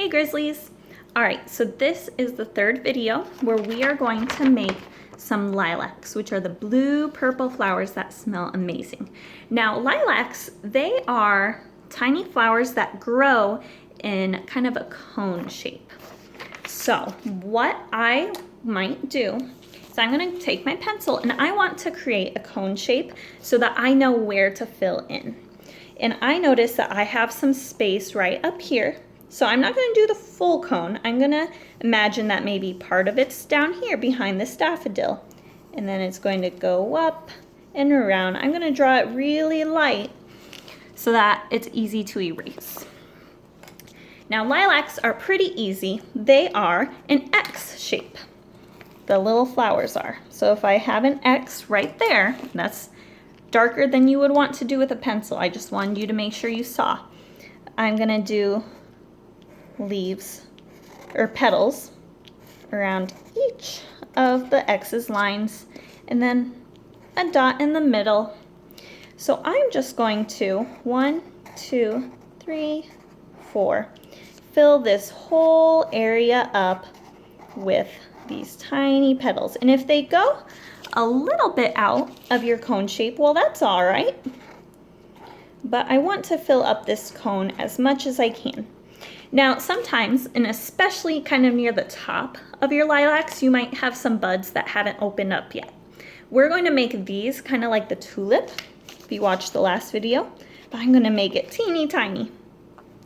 Hey Grizzlies! Alright, so this is the third video where we are going to make some lilacs, which are the blue-purple flowers that smell amazing. Now lilacs, they are tiny flowers that grow in kind of a cone shape. So what I might do is I'm going to take my pencil and I want to create a cone shape so that I know where to fill in. And I notice that I have some space right up here. So I'm not going to do the full cone. I'm going to imagine that maybe part of it's down here behind this daffodil. And then it's going to go up and around. I'm going to draw it really light so that it's easy to erase. Now lilacs are pretty easy. They are an X shape. The little flowers are. So if I have an X right there, that's darker than you would want to do with a pencil. I just wanted you to make sure you saw. I'm going to do leaves or petals around each of the X's lines and then a dot in the middle. So I'm just going to 1, 2, 3, 4 fill this whole area up with these tiny petals. And if they go a little bit out of your cone shape, well, that's all right. But I want to fill up this cone as much as I can. Now, sometimes, and especially kind of near the top of your lilacs, you might have some buds that haven't opened up yet. We're going to make these kind of like the tulip, if you watched the last video, but I'm going to make it teeny tiny.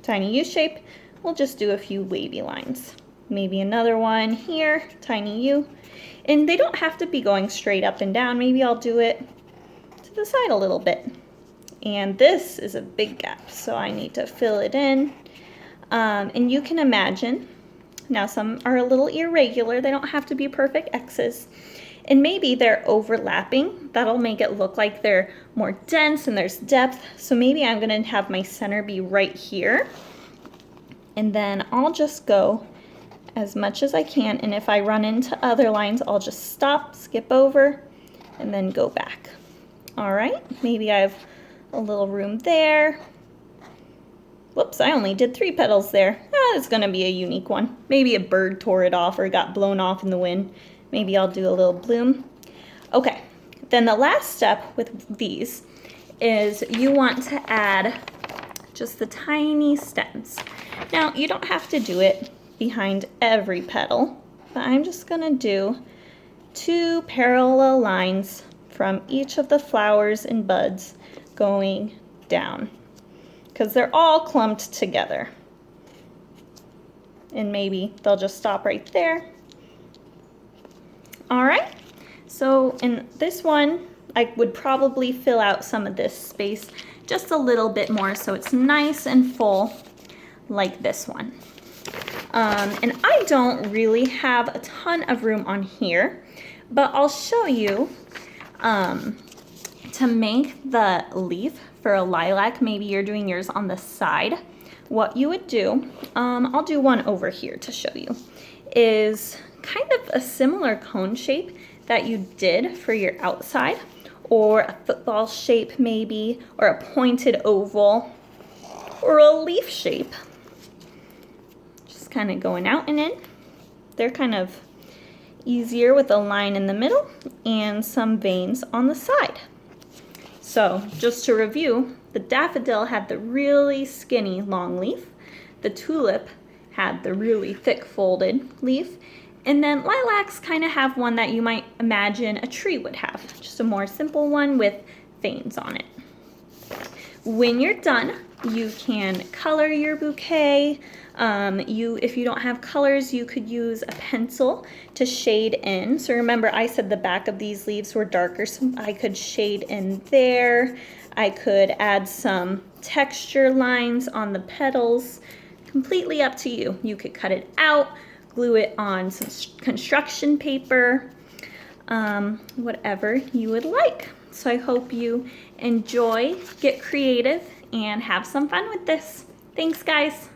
Tiny U shape. We'll just do a few wavy lines. Maybe another one here, tiny U. And they don't have to be going straight up and down. Maybe I'll do it to the side a little bit. And this is a big gap, so I need to fill it in. And you can imagine, now some are a little irregular, they don't have to be perfect X's, and maybe they're overlapping. That'll make it look like they're more dense and there's depth. So maybe I'm gonna have my center be right here, and then I'll just go as much as I can, and if I run into other lines, I'll just stop, skip over, and then go back. All right, maybe I have a little room there. Whoops, I only did 3 petals there. It's gonna be a unique one. Maybe a bird tore it off or got blown off in the wind. Maybe I'll do a little bloom. Okay, then the last step with these is you want to add just the tiny stems. Now, you don't have to do it behind every petal, but I'm just gonna do 2 parallel lines from each of the flowers and buds going down, because they're all clumped together. And maybe they'll just stop right there. All right, so in this one, I would probably fill out some of this space just a little bit more so it's nice and full like this one. And I don't really have a ton of room on here, but I'll show you to make the leaf for a lilac. Maybe you're doing yours on the side. What you would do, I'll do one over here to show you, is kind of a similar cone shape that you did for your outside, or a football shape maybe, or a pointed oval, or a leaf shape. Just kind of going out and in. They're kind of easier with a line in the middle and some veins on the side. So just to review, the daffodil had the really skinny long leaf, the tulip had the really thick folded leaf, and then lilacs kind of have one that you might imagine a tree would have, just a more simple one with veins on it. When you're done, you can color your bouquet. If you don't have colors, you could use a pencil to shade in. So remember, I said the back of these leaves were darker, so I could shade in there. I could add some texture lines on the petals. Completely up to you. You could cut it out, glue it on some construction paper, whatever you would like. So I hope you enjoy, get creative, and have some fun with this. Thanks, guys.